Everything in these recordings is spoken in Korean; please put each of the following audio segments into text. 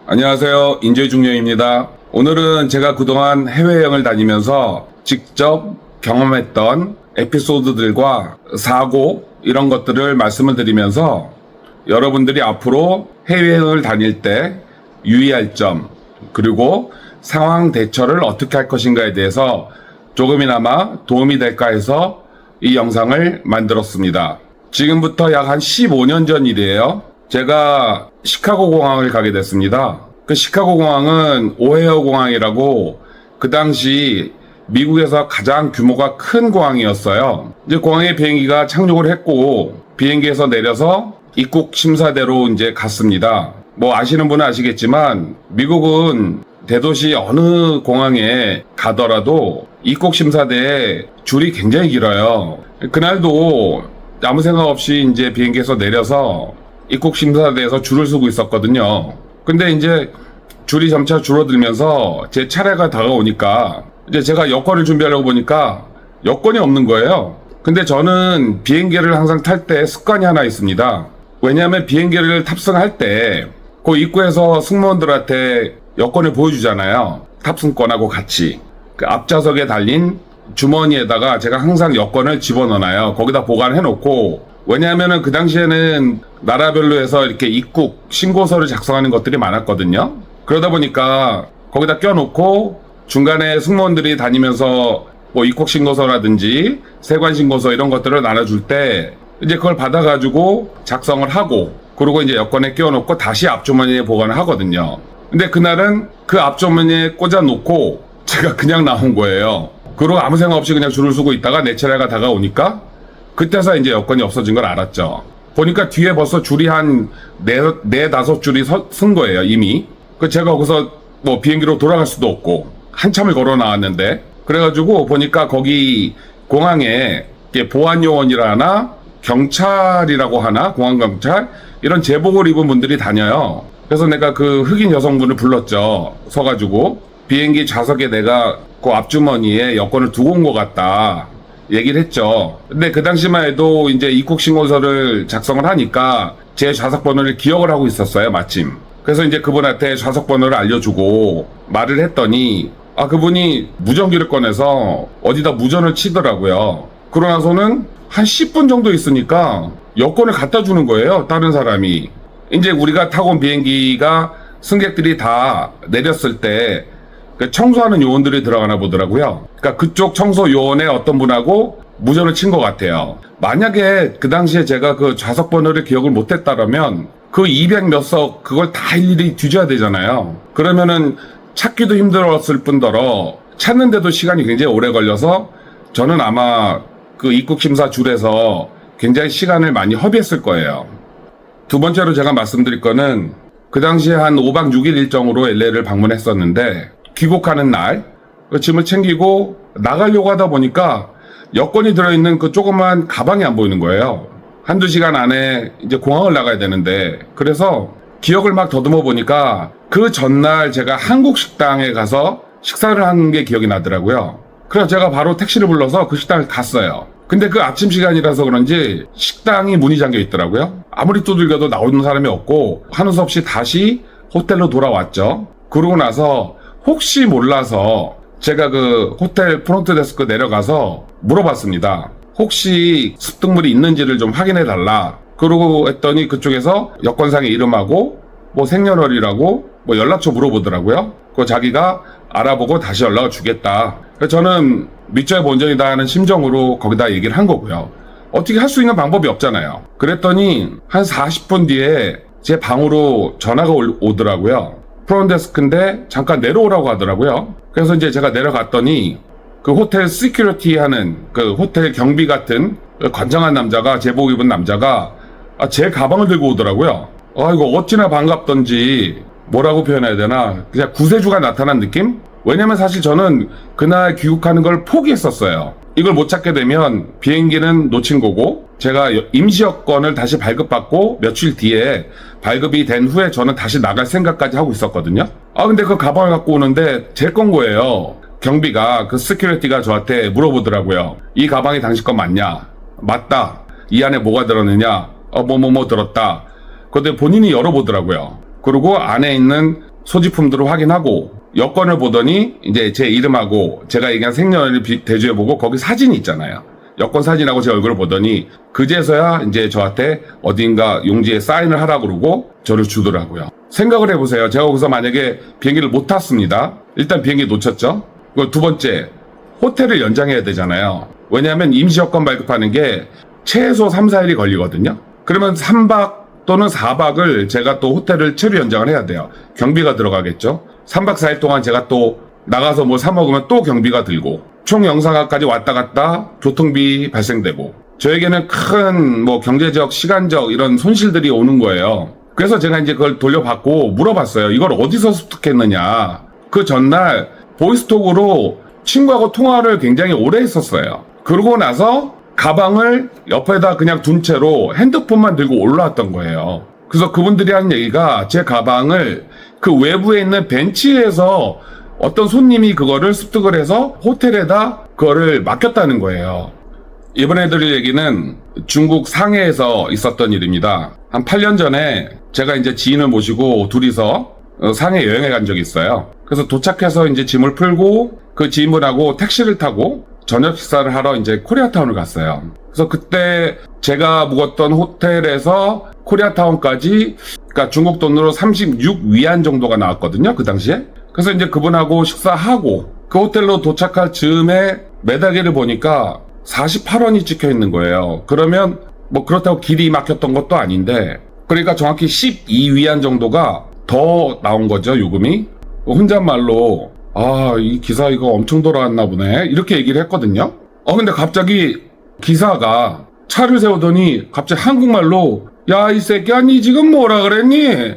안녕하세요. 인재중령입니다. 오늘은 제가 그동안 해외여행을 다니면서 직접 경험했던 에피소드들과 사고 이런 것들을 말씀을 드리면서 여러분들이 앞으로 해외여행을 다닐 때 유의할 점 그리고 상황 대처를 어떻게 할 것인가에 대해서 조금이나마 도움이 될까 해서 이 영상을 만들었습니다. 지금부터 약 한 15년 전 일이에요. 제가 시카고 공항을 가게 됐습니다. 그 시카고 공항은 오헤어 공항이라고 그 당시 미국에서 가장 규모가 큰 공항이었어요. 이제 공항에 비행기가 착륙을 했고 비행기에서 내려서 입국 심사대로 이제 갔습니다. 뭐 아시는 분은 아시겠지만 미국은 대도시 어느 공항에 가더라도 입국 심사대에 줄이 굉장히 길어요. 그날도 아무 생각 없이 이제 비행기에서 내려서 입국 심사대에서 줄을 서고 있었거든요. 근데 이제 줄이 점차 줄어들면서 제 차례가 다가오니까 이제 제가 여권을 준비하려고 보니까 여권이 없는 거예요. 근데 저는 비행기를 항상 탈 때 습관이 하나 있습니다. 왜냐하면 비행기를 탑승할 때 그 입구에서 승무원들한테 여권을 보여주잖아요. 탑승권하고 같이. 그 앞좌석에 달린 주머니에다가 제가 항상 여권을 집어넣어놔요. 거기다 보관해놓고 왜냐하면은 그 당시에는 나라별로 해서 이렇게 입국 신고서를 작성하는 것들이 많았거든요. 그러다 보니까 거기다 껴놓고 중간에 승무원들이 다니면서 뭐 입국 신고서라든지 세관 신고서 이런 것들을 나눠줄 때 이제 그걸 받아가지고 작성을 하고 그리고 이제 여권에 끼워놓고 다시 앞주머니에 보관을 하거든요. 근데 그날은 그 앞주머니에 꽂아놓고 제가 그냥 나온 거예요. 그리고 아무 생각 없이 그냥 줄을 서고 있다가 내 차례가 다가오니까 그때서 이제 여권이 없어진 걸 알았죠. 보니까 뒤에 벌써 줄이 한 다섯 줄이 쓴 거예요, 이미. 그 제가 거기서 뭐 비행기로 돌아갈 수도 없고, 한참을 걸어 나왔는데, 그래가지고 보니까 거기 공항에 보안요원이라 하나, 경찰이라고 하나, 공항경찰, 이런 제복을 입은 분들이 다녀요. 그래서 내가 그 흑인 여성분을 불렀죠. 서가지고, 비행기 좌석에 내가 그 앞주머니에 여권을 두고 온 것 같다. 얘기를 했죠. 근데 그 당시만 해도 이제 입국 신고서를 작성을 하니까 제 좌석 번호를 기억을 하고 있었어요, 마침. 그래서 이제 그분한테 좌석 번호를 알려주고 말을 했더니 그분이 무전기를 꺼내서 어디다 무전을 치더라고요. 그러고 나서는 한 10분 정도 있으니까 여권을 갖다 주는 거예요, 다른 사람이. 이제 우리가 타고 온 비행기가 승객들이 다 내렸을 때 청소하는 요원들이 들어가나 보더라고요. 그러니까 그쪽 청소 요원의 어떤 분하고 무전을 친 것 같아요. 만약에 그 당시에 제가 그 좌석 번호를 기억을 못했다라면 그 200 몇 석 그걸 다 일일이 뒤져야 되잖아요. 그러면은 찾기도 힘들었을 뿐더러 찾는데도 시간이 굉장히 오래 걸려서 저는 아마 그 입국 심사 줄에서 굉장히 시간을 많이 허비했을 거예요. 두 번째로 제가 말씀드릴 거는 그 당시에 한 5박 6일 일정으로 LA를 방문했었는데 귀국하는 날, 그 짐을 챙기고 나가려고 하다 보니까 여권이 들어있는 그 조그만 가방이 안 보이는 거예요. 한두 시간 안에 이제 공항을 나가야 되는데, 그래서 기억을 막 더듬어 보니까 그 전날 제가 한국 식당에 가서 식사를 한 게 기억이 나더라고요. 그래서 제가 바로 택시를 불러서 그 식당을 갔어요. 근데 그 아침 시간이라서 그런지 식당이 문이 잠겨 있더라고요. 아무리 두들겨도 나오는 사람이 없고 하는 수 없이 다시 호텔로 돌아왔죠. 그러고 나서 혹시 몰라서 제가 그 호텔 프론트 데스크 내려가서 물어봤습니다. 혹시 습득물이 있는지를 좀 확인해 달라. 그러고 했더니 그쪽에서 여권상의 이름하고 뭐 생년월일하고 뭐 연락처 물어보더라고요. 그 자기가 알아보고 다시 연락을 주겠다. 그래서 저는 밑져야 본전이다 하는 심정으로 거기다 얘기를 한 거고요. 어떻게 할 수 있는 방법이 없잖아요. 그랬더니 한 40분 뒤에 제 방으로 전화가 오더라고요. 프론데스크인데 잠깐 내려오라고 하더라고요. 그래서 이제 제가 내려갔더니 그 호텔 시큐리티 하는 그 호텔 경비 같은 건장한 남자가, 제복 입은 남자가 제 가방을 들고 오더라고요. 이거 어찌나 반갑던지 뭐라고 표현해야 되나, 그냥 구세주가 나타난 느낌? 왜냐면 사실 저는 그날 귀국하는 걸 포기했었어요. 이걸 못 찾게 되면 비행기는 놓친 거고, 제가 임시 여권을 다시 발급받고 며칠 뒤에 발급이 된 후에 저는 다시 나갈 생각까지 하고 있었거든요. 근데 그 가방을 갖고 오는데 제 건 거예요. 경비가, 그 시큐리티가 저한테 물어보더라고요. 이 가방이 당신 건 맞냐? 맞다. 이 안에 뭐가 들었느냐? 뭐 들었다. 근데 본인이 열어보더라고요. 그리고 안에 있는 소지품들을 확인하고 여권을 보더니 이제 제 이름하고 제가 얘기한 생년월일 대조해보고 거기 사진이 있잖아요. 여권 사진하고 제 얼굴을 보더니 그제서야 이제 저한테 어딘가 용지에 사인을 하라고 그러고 저를 주더라고요. 생각을 해보세요. 제가 거기서 만약에 비행기를 못 탔습니다. 일단 비행기 놓쳤죠. 그리고 두 번째, 호텔을 연장해야 되잖아요. 왜냐하면 임시 여권 발급하는 게 최소 3, 4일이 걸리거든요. 그러면 3박 또는 4박을 제가 또 호텔을 체류 연장을 해야 돼요. 경비가 들어가겠죠. 3박 4일 동안 제가 또 나가서 뭘 사 먹으면 또 경비가 들고 총 영상까지 왔다 갔다 교통비 발생되고 저에게는 큰 뭐 경제적, 시간적 이런 손실들이 오는 거예요. 그래서 제가 이제 그걸 돌려받고 물어봤어요. 이걸 어디서 습득했느냐. 그 전날 보이스톡으로 친구하고 통화를 굉장히 오래 했었어요. 그러고 나서 가방을 옆에다 그냥 둔 채로 핸드폰만 들고 올라왔던 거예요. 그래서 그분들이 하는 얘기가 제 가방을 그 외부에 있는 벤치에서 어떤 손님이 그거를 습득을 해서 호텔에다 그거를 맡겼다는 거예요. 이번에 드릴 얘기는 중국 상해에서 있었던 일입니다. 한 8년 전에 제가 이제 지인을 모시고 둘이서 상해 여행에 간 적이 있어요. 그래서 도착해서 이제 짐을 풀고 그 지인분하고 택시를 타고 저녁 식사를 하러 이제 코리아타운을 갔어요. 그래서 그때 제가 묵었던 호텔에서 코리아타운까지 그러니까 중국 돈으로 36위안 정도가 나왔거든요. 그 당시에. 그래서 이제 그분하고 식사하고 그 호텔로 도착할 즈음에 매달기를 보니까 48원이 찍혀 있는 거예요. 그러면 뭐 그렇다고 길이 막혔던 것도 아닌데 그러니까 정확히 12위안 정도가 더 나온 거죠. 요금이. 혼잣말로 이 기사 이거 엄청 돌아왔나 보네. 이렇게 얘기를 했거든요. 근데 갑자기 기사가 차를 세우더니 갑자기 한국말로 야, 이 새끼야, 니 지금 뭐라 그랬니?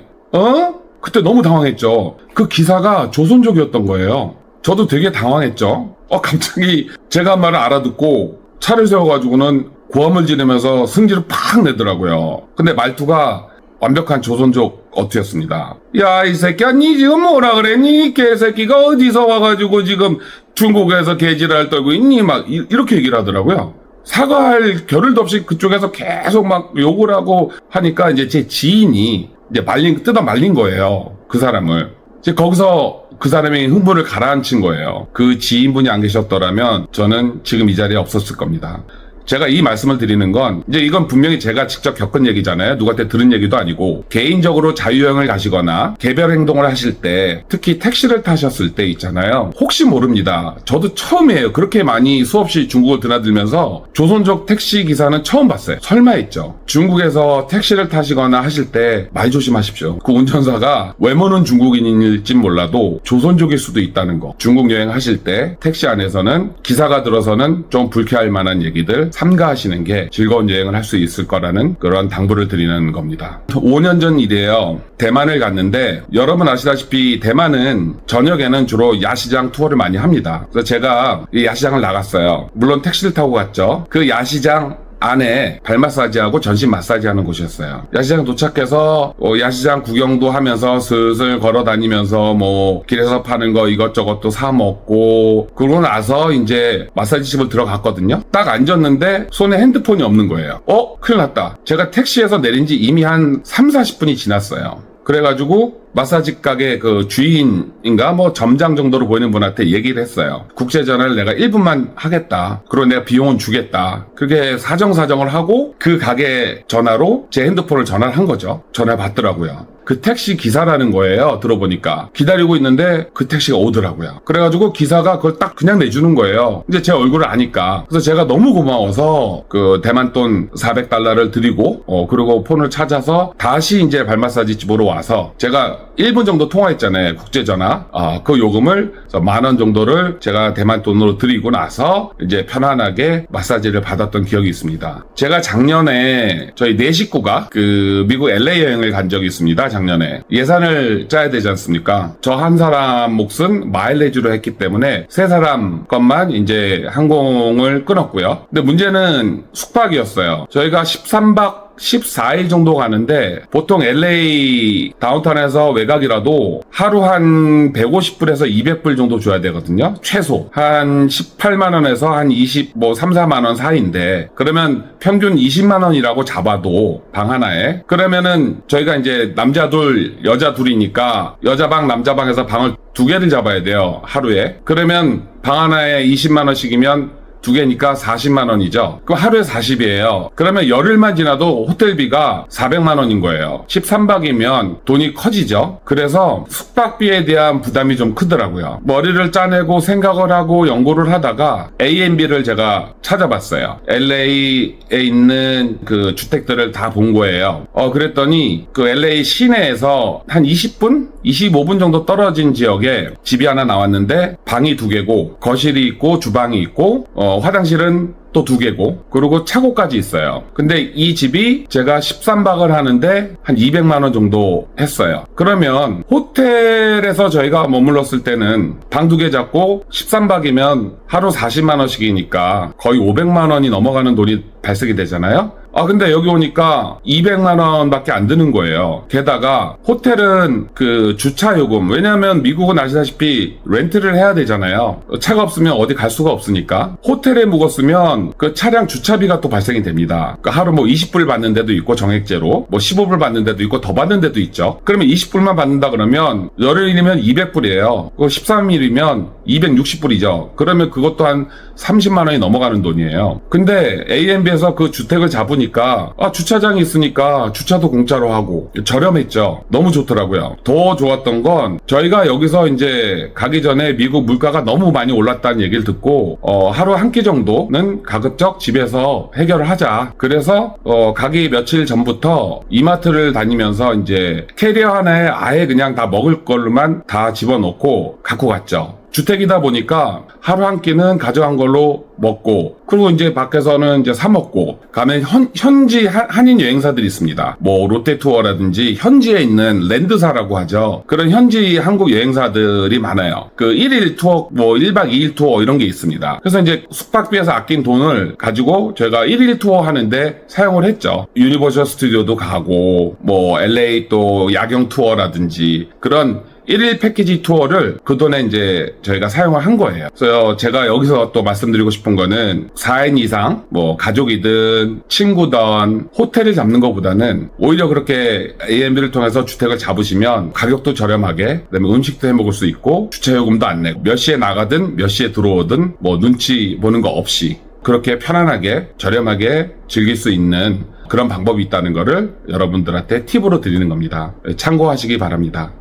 그때 너무 당황했죠. 그 기사가 조선족이었던 거예요. 저도 되게 당황했죠. 갑자기 제가 한 말을 알아듣고 차를 세워가지고는 고함을 지르면서 승질을 팍 내더라고요. 근데 말투가 완벽한 조선족 어투였습니다. 야, 이 새끼야, 니 지금 뭐라 그랬니? 이 개새끼가 어디서 와가지고 지금 중국에서 개지랄 떨고 있니? 막 이렇게 얘기를 하더라고요. 사과할 겨를도 없이 그쪽에서 계속 막 욕을 하고 하니까 이제 제 지인이 이제 뜯어 말린 거예요. 그 사람을. 이제 거기서 그 사람이 흥분을 가라앉힌 거예요. 그 지인분이 안 계셨더라면 저는 지금 이 자리에 없었을 겁니다. 제가 이 말씀을 드리는 건 이제 이건 분명히 제가 직접 겪은 얘기잖아요. 누구한테 들은 얘기도 아니고 개인적으로 자유여행을 가시거나 개별 행동을 하실 때 특히 택시를 타셨을 때 있잖아요. 혹시 모릅니다. 저도 처음이에요. 그렇게 많이 수없이 중국을 드나들면서 조선족 택시 기사는 처음 봤어요. 설마 했죠. 중국에서 택시를 타시거나 하실 때 말 조심하십시오. 그 운전사가 외모는 중국인일진 몰라도 조선족일 수도 있다는 거. 중국 여행 하실 때 택시 안에서는 기사가 들어서는 좀 불쾌할 만한 얘기들 삼가하시는 게 즐거운 여행을 할 수 있을 거라는 그런 당부를 드리는 겁니다. 5년 전 일이에요. 대만을 갔는데 여러분 아시다시피 대만은 저녁에는 주로 야시장 투어를 많이 합니다. 그래서 제가 이 야시장을 나갔어요. 물론 택시를 타고 갔죠. 그 야시장 안에 발 마사지하고 전신 마사지 하는 곳이었어요. 야시장 도착해서 야시장 구경도 하면서 슬슬 걸어 다니면서 뭐 길에서 파는 거 이것저것도 사 먹고 그러고 나서 이제 마사지집을 들어갔거든요. 딱 앉았는데 손에 핸드폰이 없는 거예요. 큰일 났다. 제가 택시에서 내린 지 이미 한 3, 40분이 지났어요. 그래가지고 마사지 가게 그 주인인가 뭐 점장 정도로 보이는 분한테 얘기를 했어요. 국제전화를 내가 1분만 하겠다. 그리고 내가 비용은 주겠다. 그렇게 사정을 하고 그 가게 전화로 제 핸드폰을 전화를 한 거죠. 전화를 받더라고요. 그 택시 기사라는 거예요. 들어보니까 기다리고 있는데 그 택시가 오더라고요. 그래가지고 기사가 그걸 딱 그냥 내주는 거예요. 이제 제 얼굴을 아니까. 그래서 제가 너무 고마워서 그 대만 돈 400달러를 드리고 그리고 폰을 찾아서 다시 이제 발 마사지 집으로 와서 제가 1분 정도 통화했잖아요. 국제전화. 그 요금을 10,000원 정도를 제가 대만 돈으로 드리고 나서 이제 편안하게 마사지를 받았던 기억이 있습니다. 제가 작년에 저희 4식구가 그 미국 LA 여행을 간 적이 있습니다. 작년에. 예산을 짜야 되지 않습니까? 저 한 사람 몫은 마일리지로 했기 때문에 3사람 것만 이제 항공을 끊었고요. 근데 문제는 숙박이었어요. 저희가 13박 14일 정도 가는데 보통 LA 다운타운에서 외곽이라도 하루 한 150불에서 200불 정도 줘야 되거든요. 최소 한 18만 원에서 한 20, 3, 4만 원 사이인데 그러면 평균 20만 원이라고 잡아도 방 하나에 그러면은 저희가 이제 남자 둘 여자 둘이니까 여자 방 남자 방에서 방을 2개를 잡아야 돼요. 하루에. 그러면 방 하나에 20만 원씩이면 2개니까 40만 원이죠. 그럼 하루에 40이에요. 그러면 열흘만 지나도 호텔비가 400만 원인 거예요. 13박이면 돈이 커지죠. 그래서 숙박비에 대한 부담이 좀 크더라고요. 머리를 짜내고 생각을 하고 연구를 하다가 A&B를 제가 찾아봤어요. LA에 있는 그 주택들을 다 본 거예요. 그랬더니 그 LA 시내에서 한 20분? 25분 정도 떨어진 지역에 집이 하나 나왔는데 방이 2개고 거실이 있고 주방이 있고 화장실은 또 2개고 그리고 차고까지 있어요. 근데 이 집이 제가 13박을 하는데 한 200만 원 정도 했어요. 그러면 호텔에서 저희가 머물렀을 때는 방 2개 잡고 13박이면 하루 40만 원씩이니까 거의 500만 원이 넘어가는 돈이 발생이 되잖아요. 근데 여기 오니까 200만 원밖에 안 드는 거예요. 게다가 호텔은 그 주차 요금, 왜냐하면 미국은 아시다시피 렌트를 해야 되잖아요. 차가 없으면 어디 갈 수가 없으니까. 호텔에 묵었으면 그 차량 주차비가 또 발생이 됩니다. 그러니까 하루 20불 받는 데도 있고 정액제로 15불 받는 데도 있고 더 받는 데도 있죠. 그러면 20불만 받는다 그러면 열흘이면 200불이에요. 13일이면 260불이죠. 그러면 그것도 한 30만 원이 넘어가는 돈이에요. 근데 A&B에서 그 주택을 잡으니까 주차장이 있으니까 주차도 공짜로 하고 저렴했죠. 너무 좋더라고요. 더 좋았던 건 저희가 여기서 이제 가기 전에 미국 물가가 너무 많이 올랐다는 얘기를 듣고 하루 한 끼 정도는 가급적 집에서 해결을 하자. 그래서 가기 며칠 전부터 이마트를 다니면서 이제 캐리어 하나에 아예 그냥 다 먹을 걸로만 다 집어넣고 갖고 갔죠. 주택이다 보니까 하루 한 끼는 가져간 걸로 먹고 그리고 이제 밖에서는 이제 사 먹고 가면 현지 한인 여행사들이 있습니다. 롯데투어라든지 현지에 있는 랜드사라고 하죠. 그런 현지 한국 여행사들이 많아요. 그 1일 투어 1박 2일 투어 이런 게 있습니다. 그래서 이제 숙박비에서 아낀 돈을 가지고 저희가 1일 투어 하는데 사용을 했죠. 유니버셜 스튜디오도 가고 LA 또 야경 투어라든지 그런 1일 패키지 투어를 그 돈에 이제 저희가 사용을 한 거예요. 그래서 제가 여기서 또 말씀드리고 싶은 거는 4인 이상 가족이든 친구든 호텔을 잡는 것보다는 오히려 그렇게 A&B를 통해서 주택을 잡으시면 가격도 저렴하게 그다음에 음식도 해 먹을 수 있고 주차요금도 안 내고 몇 시에 나가든 몇 시에 들어오든 눈치 보는 거 없이 그렇게 편안하게 저렴하게 즐길 수 있는 그런 방법이 있다는 거를 여러분들한테 팁으로 드리는 겁니다. 참고하시기 바랍니다.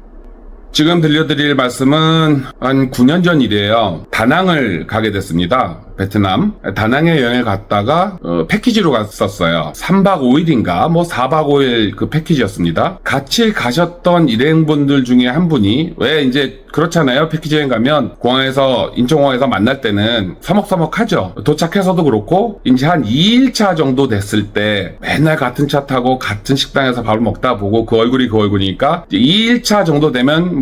지금 들려드릴 말씀은 한 9년 전 일이에요. 다낭을 가게 됐습니다. 베트남. 다낭에 여행을 갔다가 패키지로 갔었어요. 3박 5일인가 4박 5일 그 패키지였습니다. 같이 가셨던 일행분들 중에 한 분이 왜 이제 그렇잖아요. 패키지 여행 가면 공항에서 인천공항에서 만날 때는 서먹서먹하죠. 도착해서도 그렇고 이제 한 2일차 정도 됐을 때 맨날 같은 차 타고 같은 식당에서 밥을 먹다 보고 그 얼굴이 그 얼굴이니까 2일차 정도 되면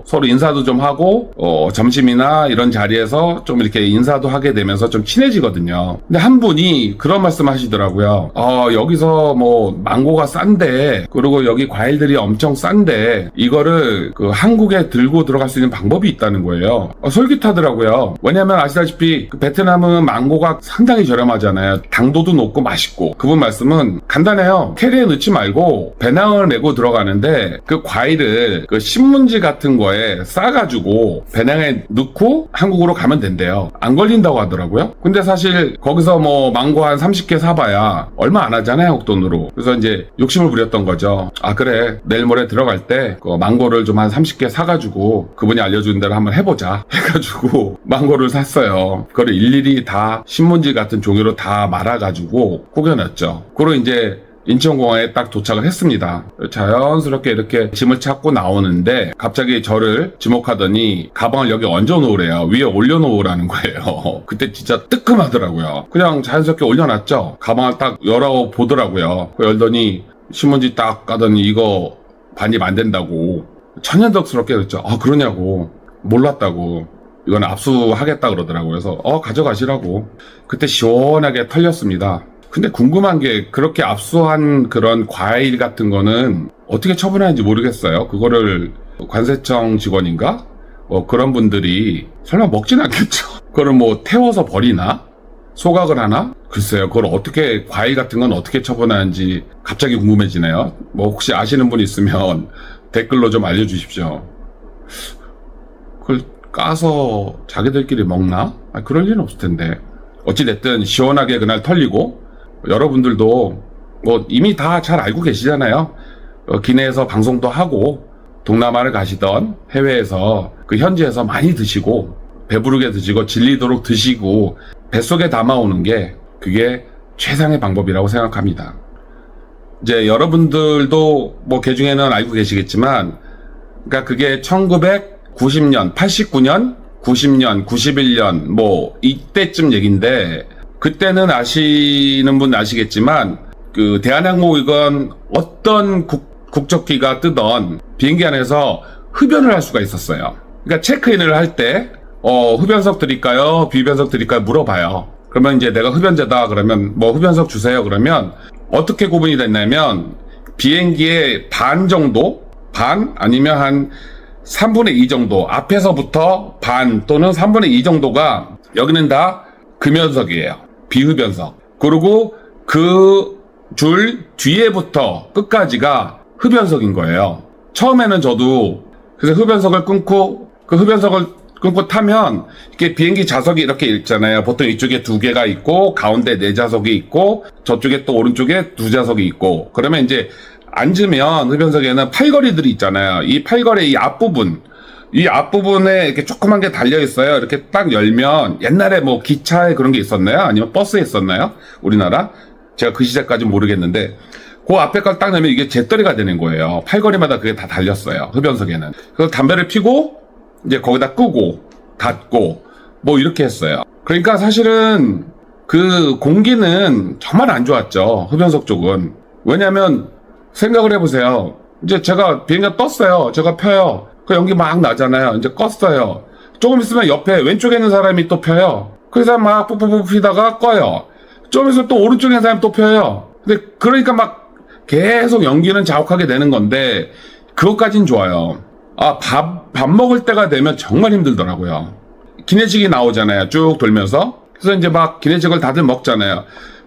서로 인사도 좀 하고 점심이나 이런 자리에서 좀 이렇게 인사도 하게 되면서 좀 친해지거든요. 근데 한 분이 그런 말씀 하시더라고요. 여기서 망고가 싼데 그리고 여기 과일들이 엄청 싼데 이거를 그 한국에 들고 들어갈 수 있는 방법이 있다는 거예요. 솔깃하더라고요. 왜냐면 아시다시피 그 베트남은 망고가 상당히 저렴하잖아요. 당도도 높고 맛있고. 그분 말씀은 간단해요. 캐리어에 넣지 말고 배낭을 메고 들어가는데 그 과일을 그 신문지 같은 거에 싸가지고 배낭에 넣고 한국으로 가면 된대요. 안 걸린다고 하더라고요. 근데 사실 거기서 망고 한 30개 사봐야 얼마 안 하잖아요, 한국 돈으로. 그래서 이제 욕심을 부렸던 거죠. 그래, 내일 모레 들어갈 때 그 망고를 좀 한 30개 사가지고 그분이 알려준 대로 한번 해보자 해가지고 망고를 샀어요. 그걸 일일이 다 신문지 같은 종이로 다 말아가지고 구겨놨죠. 그리고 이제 인천공항에 딱 도착을 했습니다. 자연스럽게 이렇게 짐을 찾고 나오는데 갑자기 저를 지목하더니 가방을 여기 얹어 놓으래요. 위에 올려놓으라는 거예요. 그때 진짜 뜨끔하더라고요. 그냥 자연스럽게 올려놨죠. 가방을 딱 열어보더라고요. 열더니 신문지 딱 까더니 이거 반입 안 된다고 천연덕스럽게 그랬죠. 그러냐고. 몰랐다고. 이건 압수하겠다 그러더라고요. 그래서 가져가시라고. 그때 시원하게 털렸습니다. 근데 궁금한 게 그렇게 압수한 그런 과일 같은 거는 어떻게 처분하는지 모르겠어요. 그거를 관세청 직원인가? 그런 분들이 설마 먹진 않겠죠. 그걸 뭐 태워서 버리나? 소각을 하나? 글쎄요. 그걸 어떻게, 과일 같은 건 어떻게 처분하는지 갑자기 궁금해지네요. 뭐 혹시 아시는 분 있으면 댓글로 좀 알려주십시오. 그걸 까서 자기들끼리 먹나? 그럴 리는 없을 텐데. 어찌됐든 시원하게 그날 털리고, 여러분들도 뭐 이미 다 잘 알고 계시잖아요. 기내에서 방송도 하고 동남아를 가시던 해외에서 그 현지에서 많이 드시고 배부르게 드시고 질리도록 드시고 뱃속에 담아오는 게 그게 최상의 방법이라고 생각합니다. 이제 여러분들도 뭐 개중에는 알고 계시겠지만, 그러니까 그게 1990년, 89년, 90년, 91년 뭐 이때쯤 얘긴데, 그때는 아시는 분 아시겠지만 그 대한항공이건 어떤 국적기가 뜨던 비행기 안에서 흡연을 할 수가 있었어요. 그러니까 체크인을 할 때 흡연석 드릴까요? 비흡연석 드릴까요? 물어봐요. 그러면 이제 내가 흡연자다 그러면 뭐 흡연석 주세요. 그러면 어떻게 구분이 됐냐면 비행기의 반 정도, 반 아니면 한 3분의 2 정도, 앞에서부터 반 또는 3분의 2 정도가 여기는 다 금연석이에요. 비흡연석. 그리고 그 줄 뒤에부터 끝까지가 흡연석인 거예요. 처음에는 저도 그래서 흡연석을 끊고 그 흡연석을 끊고 타면 이렇게 비행기 좌석이 이렇게 있잖아요. 보통 이쪽에 2개가 있고 가운데 4좌석이 있고 저쪽에 또 오른쪽에 2좌석이 있고, 그러면 이제 앉으면 흡연석에는 팔걸이들이 있잖아요. 이 팔걸이 이 앞부분에 이렇게 조그만 게 달려 있어요. 이렇게 딱 열면, 옛날에 뭐 기차에 그런 게 있었나요? 아니면 버스에 있었나요? 우리나라? 제가 그 시대까지는 모르겠는데, 그 앞에 걸 딱 넣으면 이게 재떨이가 되는 거예요. 팔걸이마다 그게 다 달렸어요. 흡연석에는. 그래서 담배를 피고, 이제 거기다 끄고, 닫고, 뭐 이렇게 했어요. 그러니까 사실은 그 공기는 정말 안 좋았죠. 흡연석 쪽은. 왜냐면, 생각을 해보세요. 이제 제가 비행기가 떴어요. 제가 펴요. 그 연기 막 나잖아요. 이제 껐어요. 조금 있으면 옆에 왼쪽에 있는 사람이 또 펴요. 그래서 막 푹푹푹 피다가 꺼요. 좀 있으면 또 오른쪽에 있는 사람이 또 펴요. 근데 그러니까 막 계속 연기는 자욱하게 되는 건데, 그것까진 좋아요. 밥 먹을 때가 되면 정말 힘들더라고요. 기내식이 나오잖아요. 쭉 돌면서. 그래서 이제 막 기내식을 다들 먹잖아요.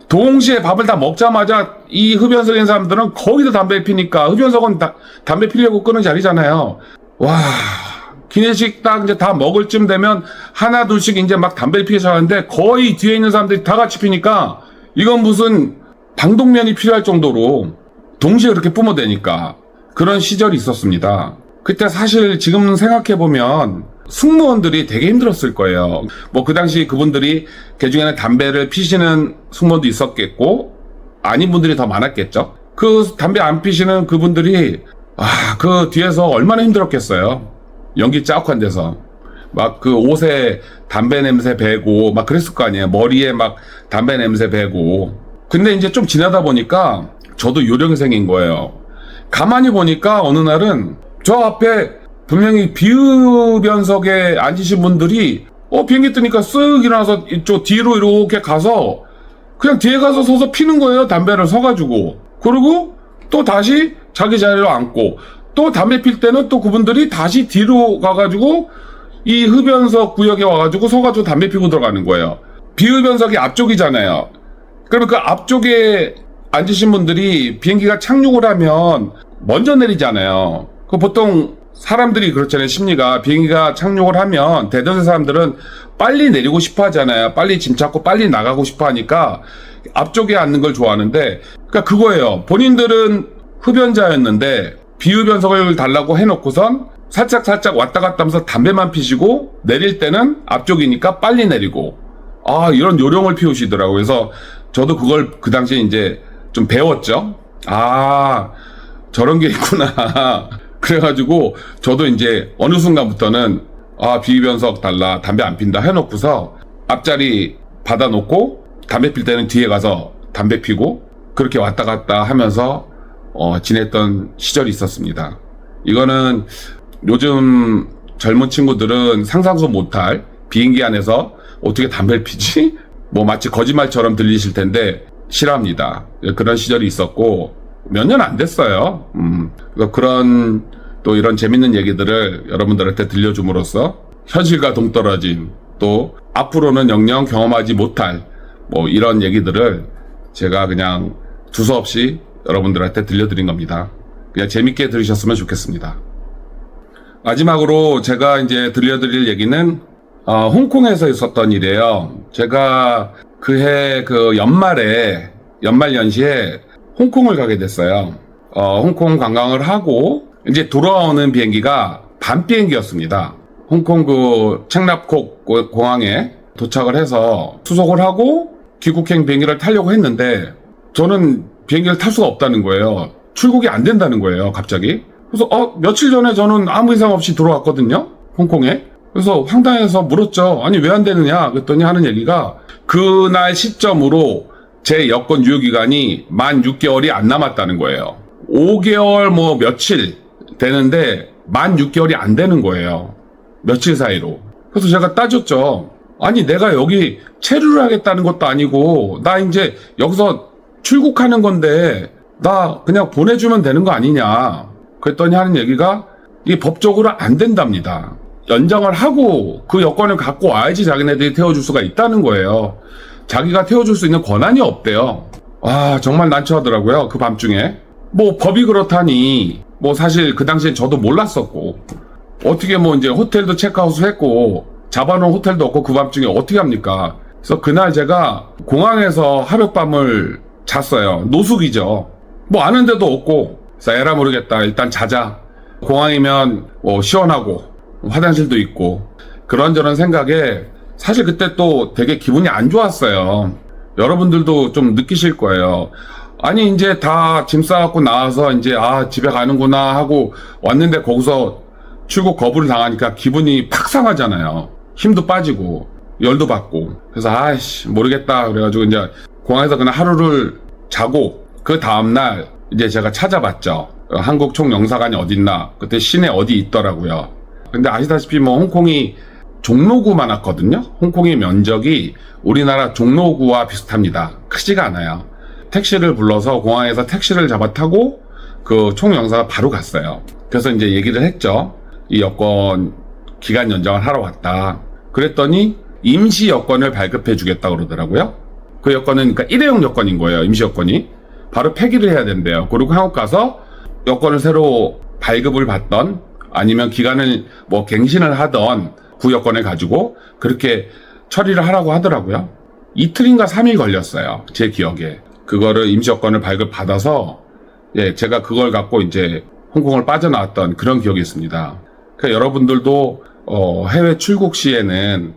동시에 밥을 다 먹자마자 이 흡연석인 사람들은 거기서 담배 피니까, 흡연석은 담배 피려고 끄는 자리잖아요. 와, 기내식 딱 이제 다 먹을 쯤 되면 하나 둘씩 이제 막 담배를 피워서 하는데, 거의 뒤에 있는 사람들이 다 같이 피니까 이건 무슨 방독면이 필요할 정도로 동시에 그렇게 뿜어대니까 그런 시절이 있었습니다. 그때 사실 지금 생각해보면 승무원들이 되게 힘들었을 거예요. 뭐 그 당시 그분들이 개중에는 담배를 피시는 승무원도 있었겠고 아닌 분들이 더 많았겠죠. 그 담배 안 피시는 그분들이 그 뒤에서 얼마나 힘들었겠어요. 연기 짜욱한 데서 막 그 옷에 담배 냄새 배고 막 그랬을 거 아니에요. 머리에 막 담배 냄새 배고. 근데 이제 좀 지나다 보니까 저도 요령이 생긴 거예요. 가만히 보니까 어느 날은 저 앞에 분명히 비흡연석에 앉으신 분들이 비행기 뜨니까 쓱 일어나서 이쪽 뒤로 이렇게 가서 그냥 뒤에 가서 서서 피는 거예요. 담배를 서가지고. 그리고 또 다시 자기 자리로 앉고, 또 담배 필 때는 또 그분들이 다시 뒤로 가가지고 이 흡연석 구역에 와가지고 서가지고 담배 피고 들어가는 거예요. 비흡연석이 앞쪽이잖아요. 그러면 그 앞쪽에 앉으신 분들이 비행기가 착륙을 하면 먼저 내리잖아요. 그 보통 사람들이 그렇잖아요. 심리가. 비행기가 착륙을 하면 대다수 사람들은 빨리 내리고 싶어 하잖아요. 빨리 짐 찾고 빨리 나가고 싶어 하니까 앞쪽에 앉는 걸 좋아하는데, 그러니까 그거예요. 본인들은 흡연자였는데 비흡연석을 달라고 해놓고선 살짝 왔다 갔다 하면서 담배만 피시고, 내릴 때는 앞쪽이니까 빨리 내리고, 이런 요령을 피우시더라고요. 그래서 저도 그걸 그 당시에 이제 좀 배웠죠. 저런 게 있구나. 그래가지고 저도 이제 어느 순간부터는 비흡연석 달라, 담배 안 핀다 해놓고서 앞자리 받아놓고 담배 필 때는 뒤에 가서 담배 피고, 그렇게 왔다 갔다 하면서 지냈던 시절이 있었습니다. 이거는 요즘 젊은 친구들은 상상도 못할, 비행기 안에서 어떻게 담배를 피지? 뭐 마치 거짓말처럼 들리실 텐데, 싫어합니다. 그런 시절이 있었고 몇 년 안 됐어요. 그래서 그런 또 이런 재밌는 얘기들을 여러분들한테 들려줌으로써 현실과 동떨어진 또 앞으로는 영영 경험하지 못할 뭐 이런 얘기들을 제가 그냥 두서없이 여러분들한테 들려드린 겁니다. 그냥 재밌게 들으셨으면 좋겠습니다. 마지막으로 제가 이제 들려드릴 얘기는 홍콩에서 있었던 일이에요. 제가 그해 연말 연시에 홍콩을 가게 됐어요. 홍콩 관광을 하고 이제 돌아오는 비행기가 밤 비행기였습니다. 홍콩 책납콕 공항에 도착을 해서 수속을 하고 귀국행 비행기를 타려고 했는데 저는 비행기를 탈 수가 없다는 거예요. 출국이 안 된다는 거예요, 갑자기. 그래서 며칠 전에 저는 아무 이상 없이 들어왔거든요, 홍콩에. 그래서 황당해서 물었죠. 아니 왜 안 되느냐 그랬더니 하는 얘기가 그날 시점으로 제 여권 유효기간이 만 6개월이 안 남았다는 거예요. 5개월 뭐 며칠 되는데 만 6개월이 안 되는 거예요, 며칠 사이로. 그래서 제가 따졌죠. 아니 내가 여기 체류를 하겠다는 것도 아니고 나 이제 여기서 출국하는 건데 나 그냥 보내주면 되는 거 아니냐 그랬더니 하는 얘기가 이게 법적으로 안 된답니다. 연장을 하고 그 여권을 갖고 와야지 자기네들이 태워줄 수가 있다는 거예요. 자기가 태워줄 수 있는 권한이 없대요. 정말 난처하더라고요, 그 밤중에. 뭐 법이 그렇다니 뭐 사실 그 당시엔 저도 몰랐었고 어떻게 뭐 이제 호텔도 체크아웃을 했고 잡아놓은 호텔도 없고 그 밤중에 어떻게 합니까? 그래서 그날 제가 공항에서 하룻밤을 잤어요. 노숙이죠. 뭐 아는 데도 없고. 그래서 에라 모르겠다, 일단 자자. 공항이면 뭐 시원하고 화장실도 있고 그런저런 생각에 사실 그때 또 되게 기분이 안 좋았어요. 여러분들도 좀 느끼실 거예요. 아니 이제 다 짐 싸갖고 나와서 이제 집에 가는구나 하고 왔는데 거기서 출국 거부를 당하니까 기분이 팍 상하잖아요. 힘도 빠지고 열도 받고. 그래서 모르겠다 그래가지고 이제 공항에서 그냥 하루를 자고 그 다음날 이제 제가 찾아봤죠. 한국 총영사관이 어딨나. 그때 시내 어디 있더라고요. 근데 아시다시피 뭐 홍콩이 종로구만 왔거든요. 홍콩의 면적이 우리나라 종로구와 비슷합니다. 크지가 않아요. 택시를 불러서 공항에서 택시를 잡아 타고 그 총영사가 바로 갔어요. 그래서 이제 얘기를 했죠. 이 여권 기간 연장을 하러 왔다. 그랬더니 임시 여권을 발급해 주겠다 그러더라고요. 그 여권은 그러니까 일회용 여권인 거예요, 임시 여권이. 바로 폐기를 해야 된대요. 그리고 한국 가서 여권을 새로 발급을 받던 아니면 기간을 뭐 갱신을 하던 그 여권을 가지고 그렇게 처리를 하라고 하더라고요. 이틀인가 3일 걸렸어요, 제 기억에. 그거를 임시 여권을 발급받아서 제가 그걸 갖고 이제 홍콩을 빠져나왔던 그런 기억이 있습니다. 그러니까 여러분들도 해외 출국 시에는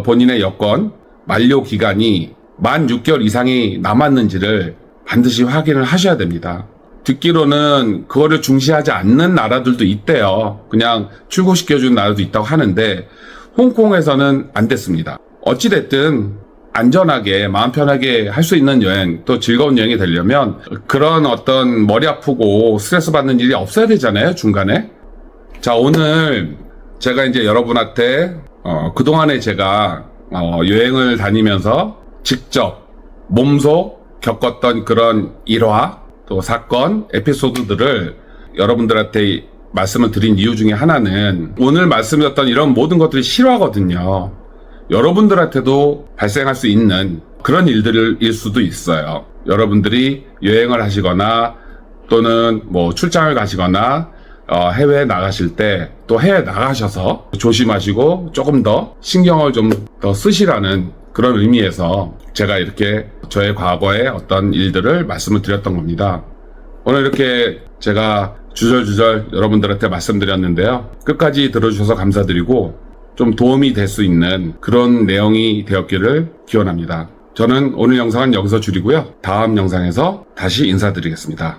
본인의 여권 만료 기간이 만 6개월 이상이 남았는지를 반드시 확인을 하셔야 됩니다. 듣기로는 그거를 중시하지 않는 나라들도 있대요. 그냥 출국시켜주는 나라도 있다고 하는데 홍콩에서는 안 됐습니다. 어찌됐든 안전하게 마음 편하게 할 수 있는 여행, 또 즐거운 여행이 되려면 그런 어떤 머리 아프고 스트레스 받는 일이 없어야 되잖아요, 중간에. 자, 오늘 제가 이제 여러분한테 그동안에 제가 여행을 다니면서 직접 몸소 겪었던 그런 일화, 또 사건, 에피소드들을 여러분들한테 말씀을 드린 이유 중에 하나는 오늘 말씀드렸던 이런 모든 것들이 실화거든요. 여러분들한테도 발생할 수 있는 그런 일들일 수도 있어요. 여러분들이 여행을 하시거나 또는 뭐 출장을 가시거나 해외에 나가실 때 또 해외에 나가셔서 조심하시고 조금 더 신경을 좀 더 쓰시라는 그런 의미에서 제가 이렇게 저의 과거의 어떤 일들을 말씀을 드렸던 겁니다. 오늘 이렇게 제가 주절주절 여러분들한테 말씀드렸는데요. 끝까지 들어주셔서 감사드리고 좀 도움이 될 수 있는 그런 내용이 되었기를 기원합니다. 저는 오늘 영상은 여기서 줄이고요. 다음 영상에서 다시 인사드리겠습니다.